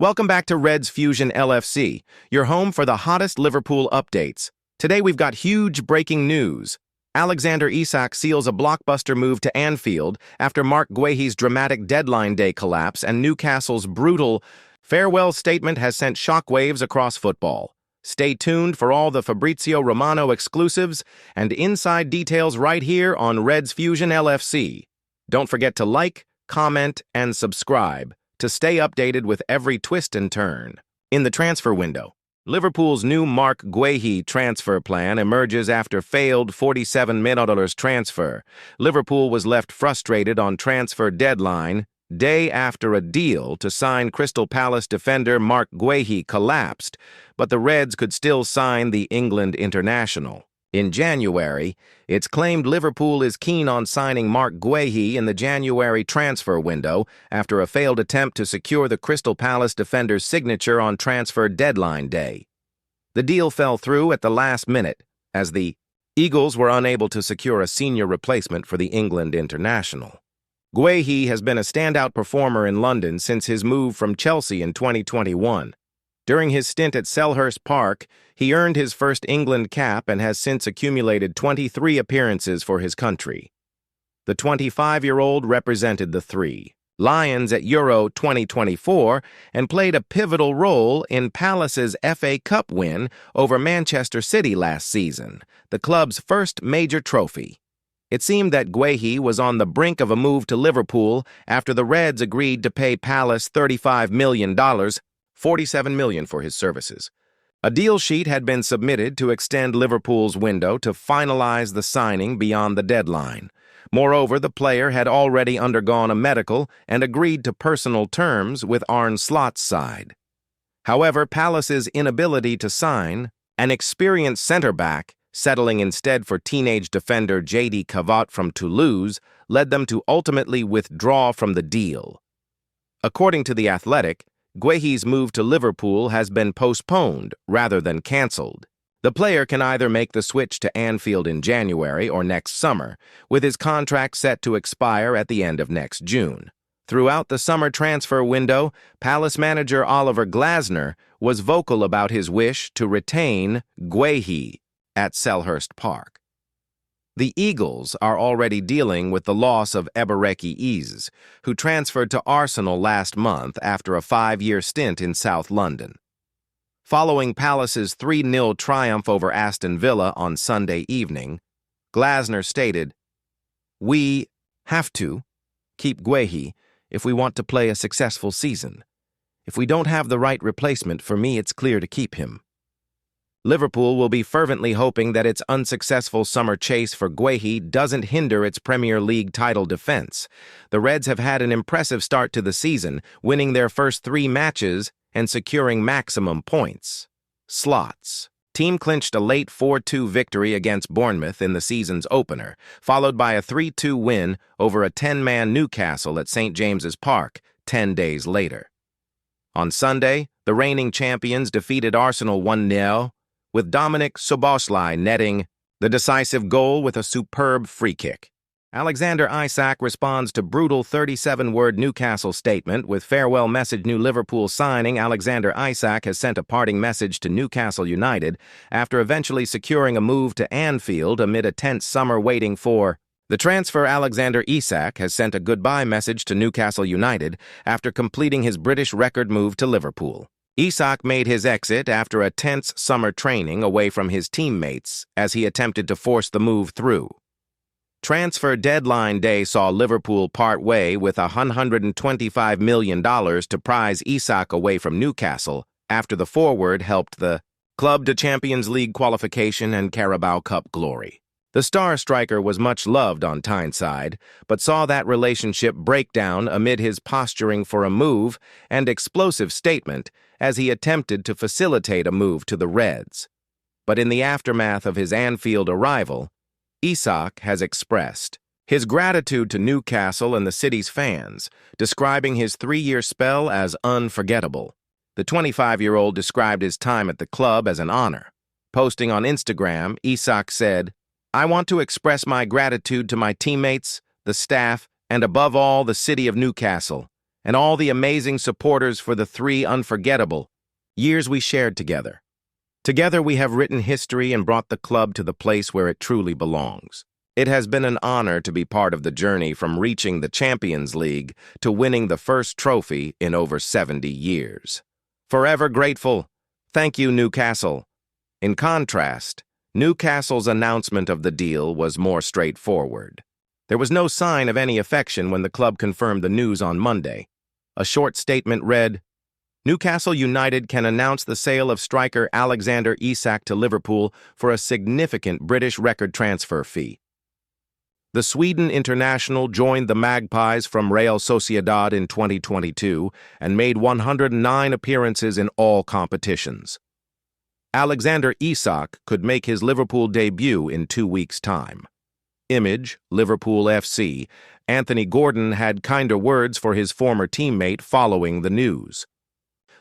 Welcome back to Reds Fusion LFC, your home for the hottest Liverpool updates. Today we've got huge breaking news. Alexander Isak seals a blockbuster move to Anfield after Marc Guehi's dramatic deadline day collapse, and Newcastle's brutal farewell statement has sent shockwaves across football. Stay tuned for all the Fabrizio Romano exclusives and inside details right here on Reds Fusion LFC. Don't forget to like, comment, and subscribe to stay updated with every twist and turn. In the transfer window, Liverpool's new Marc Guehi transfer plan emerges after failed $47 million transfer. Liverpool was left frustrated on transfer deadline day after a deal to sign Crystal Palace defender Marc Guehi collapsed, but the Reds could still sign the England international. In January, it's claimed Liverpool is keen on signing Marc Guehi in the January transfer window after a failed attempt to secure the Crystal Palace defender's signature on transfer deadline day. The deal fell through at the last minute, as the Eagles were unable to secure a senior replacement for the England international. Guehi has been a standout performer in London since his move from Chelsea in 2021. During his stint at Selhurst Park, he earned his first England cap and has since accumulated 23 appearances for his country. The 25-year-old represented the Three Lions at Euro 2024 and played a pivotal role in Palace's FA Cup win over Manchester City last season, the club's first major trophy. It seemed that Guehi was on the brink of a move to Liverpool after the Reds agreed to pay Palace $35 million, $47 million for his services. A deal sheet had been submitted to extend Liverpool's window to finalize the signing beyond the deadline. Moreover, the player had already undergone a medical and agreed to personal terms with Arne Slot's side. However, Palace's inability to sign, an experienced centre-back, settling instead for teenage defender J.D. Cavat from Toulouse, led them to ultimately withdraw from the deal. According to The Athletic, Guehi's move to Liverpool has been postponed rather than cancelled. The player can either make the switch to Anfield in January or next summer, with his contract set to expire at the end of next June. Throughout the summer transfer window, Palace manager Oliver Glasner was vocal about his wish to retain Guehi at Selhurst Park. The Eagles are already dealing with the loss of Ebereki Eze, who transferred to Arsenal last month after a 5-year stint in South London. Following Palace's 3-0 triumph over Aston Villa on Sunday evening, Glasner stated, "We have to keep Guehi if we want to play a successful season. If we don't have the right replacement, for me it's clear to keep him." Liverpool will be fervently hoping that its unsuccessful summer chase for Guehi doesn't hinder its Premier League title defense. The Reds have had an impressive start to the season, winning their first 3 matches and securing maximum points. Slots. Team clinched a late 4-2 victory against Bournemouth in the season's opener, followed by a 3-2 win over a 10-man Newcastle at St. James's Park 10 days later. On Sunday, the reigning champions defeated Arsenal 1-0, with Dominik Szoboszlai netting the decisive goal with a superb free kick. Alexander Isak responds to brutal 37-word Newcastle statement with farewell message. New Liverpool signing Alexander Isak has sent a parting message to Newcastle United after eventually securing a move to Anfield amid a tense summer waiting for the transfer. Alexander Isak has sent a goodbye message to Newcastle United after completing his British record move to Liverpool. Isak made his exit after a tense summer training away from his teammates as he attempted to force the move through. Transfer deadline day saw Liverpool part way with $125 million to prize Isak away from Newcastle after the forward helped the club to Champions League qualification and Carabao Cup glory. The star striker was much loved on Tyneside, but saw that relationship break down amid his posturing for a move and explosive statement as he attempted to facilitate a move to the Reds. But in the aftermath of his Anfield arrival, Isak has expressed his gratitude to Newcastle and the city's fans, describing his 3-year spell as unforgettable. The 25-year-old described his time at the club as an honor. Posting on Instagram, Isak said, "I want to express my gratitude to my teammates, the staff, and above all, the city of Newcastle. and all the amazing supporters for the 3 unforgettable years we shared together. Together we have written history and brought the club to the place where it truly belongs. It has been an honor to be part of the journey from reaching the Champions League to winning the first trophy in over 70 years. Forever grateful. Thank you, Newcastle. In contrast, Newcastle's announcement of the deal was more straightforward. There was no sign of any affection when the club confirmed the news on Monday. A short statement read, "Newcastle United can announce the sale of striker Alexander Isak to Liverpool for a significant British record transfer fee." The Sweden international joined the Magpies from Real Sociedad in 2022 and made 109 appearances in all competitions. Alexander Isak could make his Liverpool debut in 2 weeks' time. Image, Liverpool FC, Anthony Gordon had kinder words for his former teammate following the news.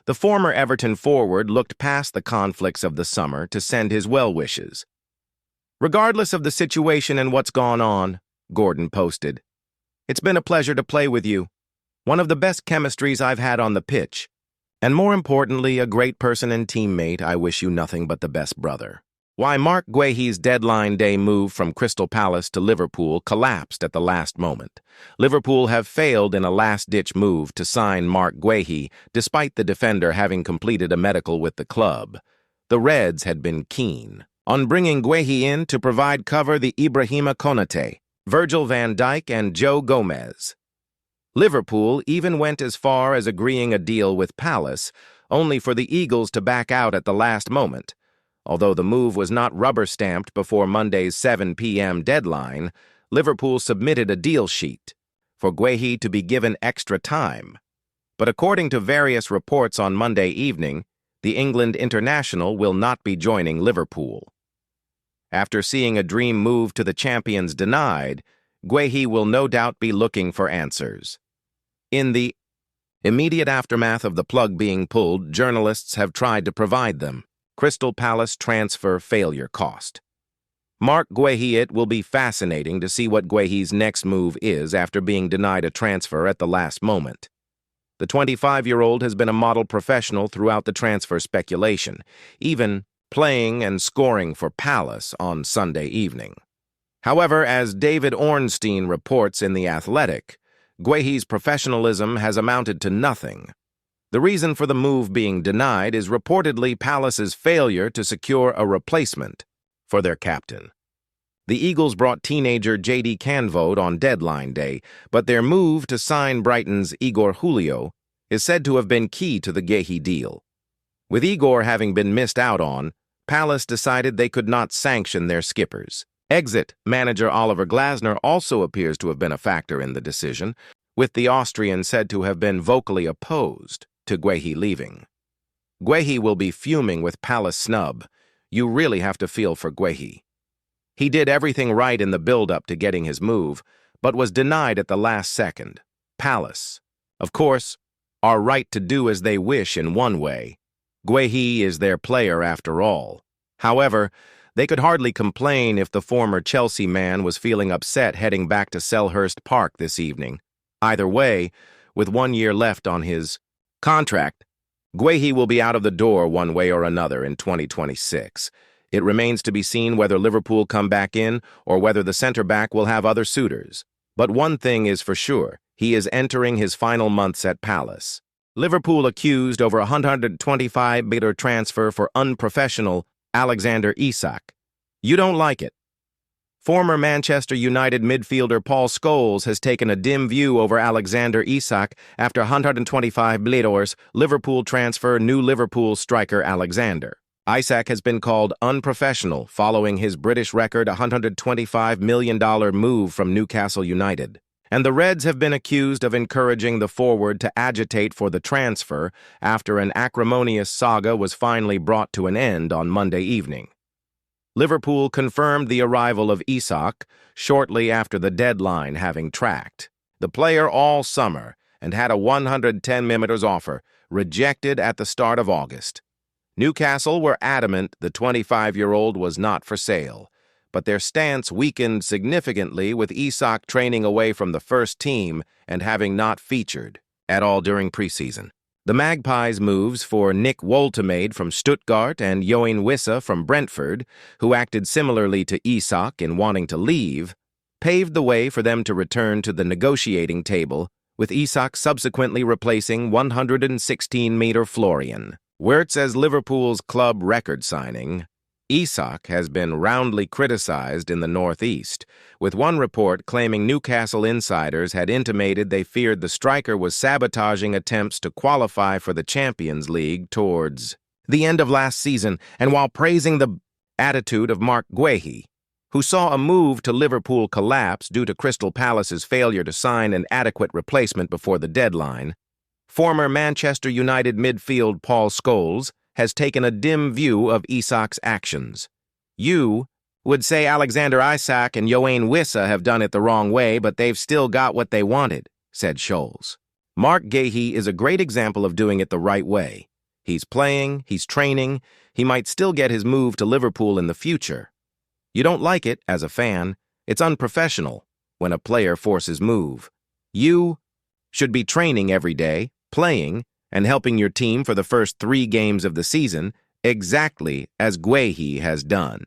The former Everton forward looked past the conflicts of the summer to send his well wishes. "Regardless of the situation and what's gone on," Gordon posted, "it's been a pleasure to play with you. One of the best chemistries I've had on the pitch. And more importantly, a great person and teammate. I wish you nothing but the best, brother." Why Marc Guehi's deadline day move from Crystal Palace to Liverpool collapsed at the last moment. Liverpool have failed in a last-ditch move to sign Marc Guehi, despite the defender having completed a medical with the club. The Reds had been keen on bringing Guehi in to provide cover the Ibrahima Konate, Virgil van Dijk, and Joe Gomez. Liverpool even went as far as agreeing a deal with Palace, only for the Eagles to back out at the last moment. Although the move was not rubber-stamped before Monday's 7 p.m. deadline, Liverpool submitted a deal sheet for Guehi to be given extra time. But according to various reports on Monday evening, the England international will not be joining Liverpool. After seeing a dream move to the champions denied, Guehi will no doubt be looking for answers. In the immediate aftermath of the plug being pulled, journalists have tried to provide them. Crystal Palace transfer failure cost. Marc Guehi. It will be fascinating to see what Guehi's next move is after being denied a transfer at the last moment. The 25-year-old has been a model professional throughout the transfer speculation, even playing and scoring for Palace on Sunday evening. However, as David Ornstein reports in The Athletic, Guehi's professionalism has amounted to nothing. The reason for the move being denied is reportedly Palace's failure to secure a replacement for their captain. The Eagles brought teenager J.D. Canvold on deadline day, but their move to sign Brighton's Igor Julio is said to have been key to the Guehi deal. With Igor having been missed out on, Palace decided they could not sanction their skippers. Exit manager Oliver Glasner also appears to have been a factor in the decision, with the Austrian said to have been vocally opposed to Guehi leaving. Guehi will be fuming with Palace snub. You really have to feel for Guehi. He did everything right in the build-up to getting his move, but was denied at the last second. Palace, of course, are right to do as they wish in one way. Guehi is their player after all. However, they could hardly complain if the former Chelsea man was feeling upset heading back to Selhurst Park this evening. Either way, with 1 year left on his contract, Guehi will be out of the door one way or another in 2026. It remains to be seen whether Liverpool come back in or whether the centre-back will have other suitors. But one thing is for sure, he is entering his final months at Palace. Liverpool accused over $125 million transfer for unprofessional Alexander Isak. You don't like it. Former Manchester United midfielder Paul Scholes has taken a dim view over Alexander Isak after $125 million Liverpool transfer new Liverpool striker Alexander. Isak has been called unprofessional following his British record $125 million move from Newcastle United. And the Reds have been accused of encouraging the forward to agitate for the transfer after an acrimonious saga was finally brought to an end on Monday evening. Liverpool confirmed the arrival of Isak shortly after the deadline, having tracked the player all summer and had a $110 million offer rejected at the start of August. Newcastle were adamant the 25-year-old was not for sale, but their stance weakened significantly with Isak training away from the first team and having not featured. at all during preseason. The Magpies' moves for Nick Woltemade from Stuttgart and Yoane Wissa from Brentford, who acted similarly to Isak in wanting to leave, paved the way for them to return to the negotiating table, with Isak subsequently replacing 116-meter Florian. Wirtz as Liverpool's club record signing, Isak has been roundly criticized in the Northeast, with one report claiming Newcastle insiders had intimated they feared the striker was sabotaging attempts to qualify for the Champions League towards the end of last season, and while praising the attitude of Marc Guehi, who saw a move to Liverpool collapse due to Crystal Palace's failure to sign an adequate replacement before the deadline, former Manchester United midfield Paul Scholes has taken a dim view of Isak's actions. You would say Alexander Isak and Yoane Wissa have done it the wrong way, but they've still got what they wanted, said Scholes. Marc Guehi is a great example of doing it the right way. He's playing, he's training, he might still get his move to Liverpool in the future. You don't like it as a fan. It's unprofessional when a player forces move. You should be training every day, playing, and helping your team for the first 3 games of the season, exactly as Guehi has done.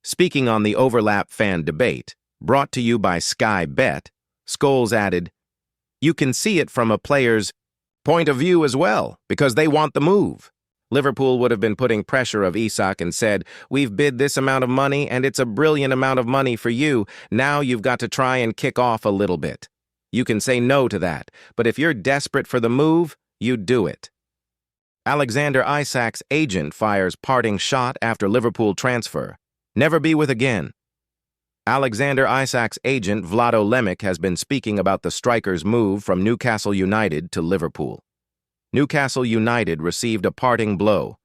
Speaking on the overlap fan debate, brought to you by Sky Bet, Scholes added, "You can see it from a player's point of view as well, because they want the move. Liverpool would have been putting pressure of Isak and said, 'We've bid this amount of money, and it's a brilliant amount of money for you. Now you've got to try and kick off a little bit.' You can say no to that, but if you're desperate for the move, you do it." Alexander Isak's agent fires parting shot after Liverpool transfer. Never be with again. Alexander Isak's agent Vlado Lemic has been speaking about the striker's move from Newcastle United to Liverpool. Newcastle United received a parting blow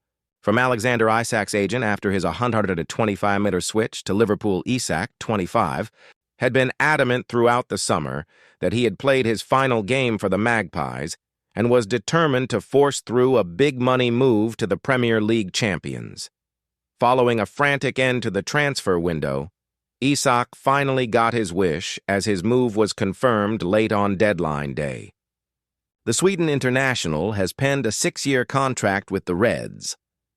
from Alexander Isak's agent after his 125-meter switch to Liverpool. Isak, 25, had been adamant throughout the summer that he had played his final game for the Magpies and was determined to force through a big-money move to the Premier League champions. Following a frantic end to the transfer window, Isak finally got his wish as his move was confirmed late on deadline day. The Sweden international has penned a 6-year contract with the Reds.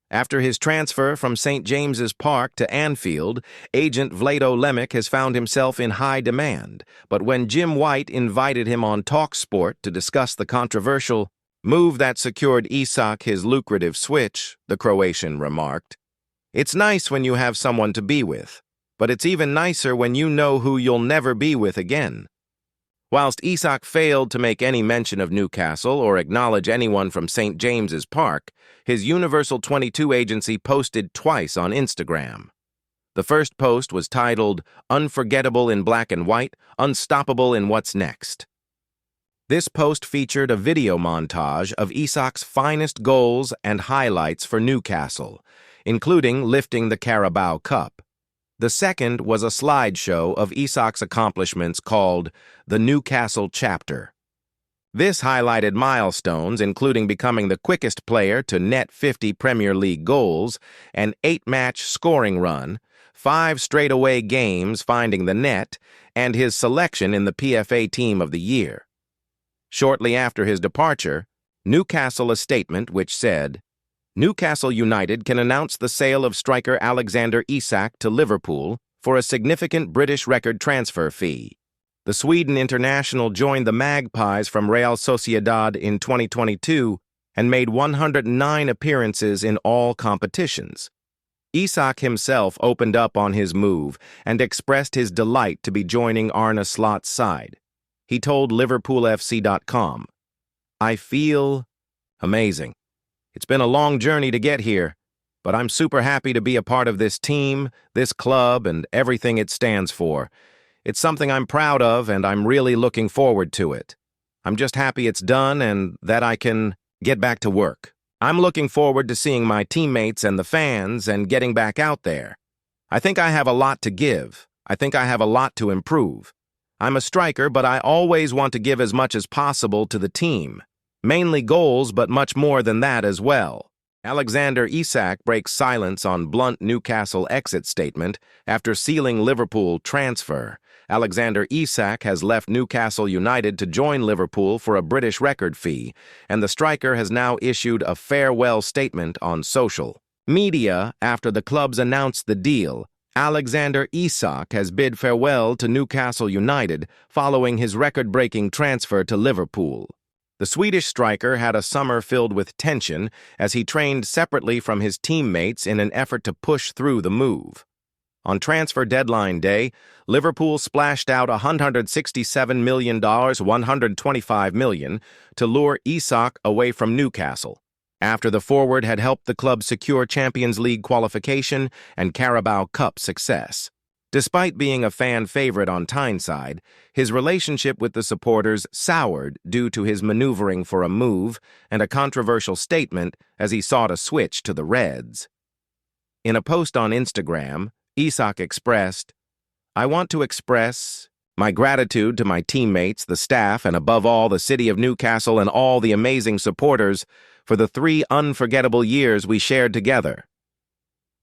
After his transfer from St. James's Park to Anfield, agent Vlado Lemic has found himself in high demand, but when Jim White invited him on TalkSport to discuss the controversial move that secured Isak his lucrative switch, the Croatian remarked, "It's nice when you have someone to be with, but it's even nicer when you know who you'll never be with again." Whilst Isak failed to make any mention of Newcastle or acknowledge anyone from St. James's Park, his Universal 22 agency posted twice on Instagram. The first post was titled, "Unforgettable in Black and White, Unstoppable in What's Next." This post featured a video montage of Isak's finest goals and highlights for Newcastle, including lifting the Carabao Cup. The second was a slideshow of Isak's accomplishments called the Newcastle Chapter. This highlighted milestones, including becoming the quickest player to net 50 Premier League goals, an 8-match scoring run, 5 straight-away games finding the net, and his selection in the PFA Team of the Year. Shortly after his departure, Newcastle a statement which said, "Newcastle United can announce the sale of striker Alexander Isak to Liverpool for a significant British record transfer fee." The Sweden international joined the Magpies from Real Sociedad in 2022 and made 109 appearances in all competitions. Isak himself opened up on his move and expressed his delight to be joining Arne Slot's side. He told LiverpoolFC.com, "I feel amazing. It's been a long journey to get here, but I'm super happy to be a part of this team, this club, and everything it stands for. It's something I'm proud of, and I'm really looking forward to it. I'm just happy it's done and that I can get back to work. I'm looking forward to seeing my teammates and the fans and getting back out there. I think I have a lot to give. I think I have a lot to improve. I'm a striker, but I always want to give as much as possible to the team. Mainly goals, but much more than that as well." Alexander Isak breaks silence on blunt Newcastle exit statement after sealing Liverpool transfer. Alexander Isak has left Newcastle United to join Liverpool for a British record fee, and the striker has now issued a farewell statement on social media after the clubs announced the deal. Alexander Isak has bid farewell to Newcastle United following his record-breaking transfer to Liverpool. The Swedish striker had a summer filled with tension as he trained separately from his teammates in an effort to push through the move. On transfer deadline day, Liverpool splashed out $167 million, $125 million, to lure Isak away from Newcastle, after the forward had helped the club secure Champions League qualification and Carabao Cup success. Despite being a fan favorite on Tyneside, his relationship with the supporters soured due to his maneuvering for a move and a controversial statement as he sought a switch to the Reds. In a post on Instagram, Isak expressed, "I want to express my gratitude to my teammates, the staff, and above all the city of Newcastle and all the amazing supporters for the 3 unforgettable years we shared together.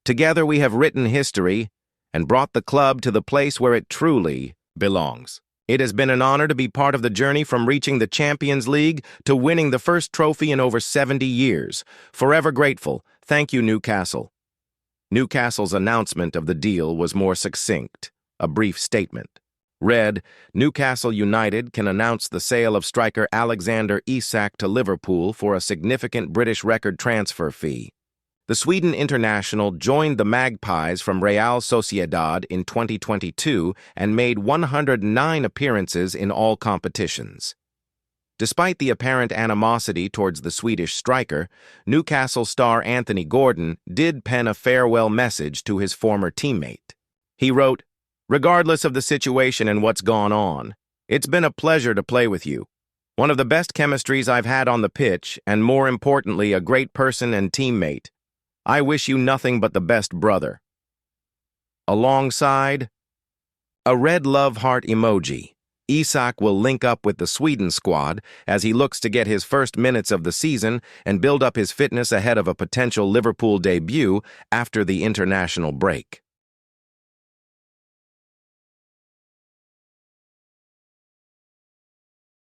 Together we have written history and brought the club to the place where it truly belongs. It has been an honor to be part of the journey from reaching the Champions League to winning the first trophy in over 70 years. Forever grateful. Thank you, Newcastle." Newcastle's announcement of the deal was more succinct, a brief statement. Read, Newcastle United can announce the sale of striker Alexander Isak to Liverpool for a significant British record transfer fee. The Sweden international joined the Magpies from Real Sociedad in 2022 and made 109 appearances in all competitions. Despite the apparent animosity towards the Swedish striker, Newcastle star Anthony Gordon did pen a farewell message to his former teammate. He wrote, "Regardless of the situation and what's gone on, it's been a pleasure to play with you. One of the best chemistries I've had on the pitch, and more importantly, a great person and teammate. I wish you nothing but the best, brother." Alongside a red love heart emoji, Isak will link up with the Sweden squad as he looks to get his first minutes of the season and build up his fitness ahead of a potential Liverpool debut after the international break.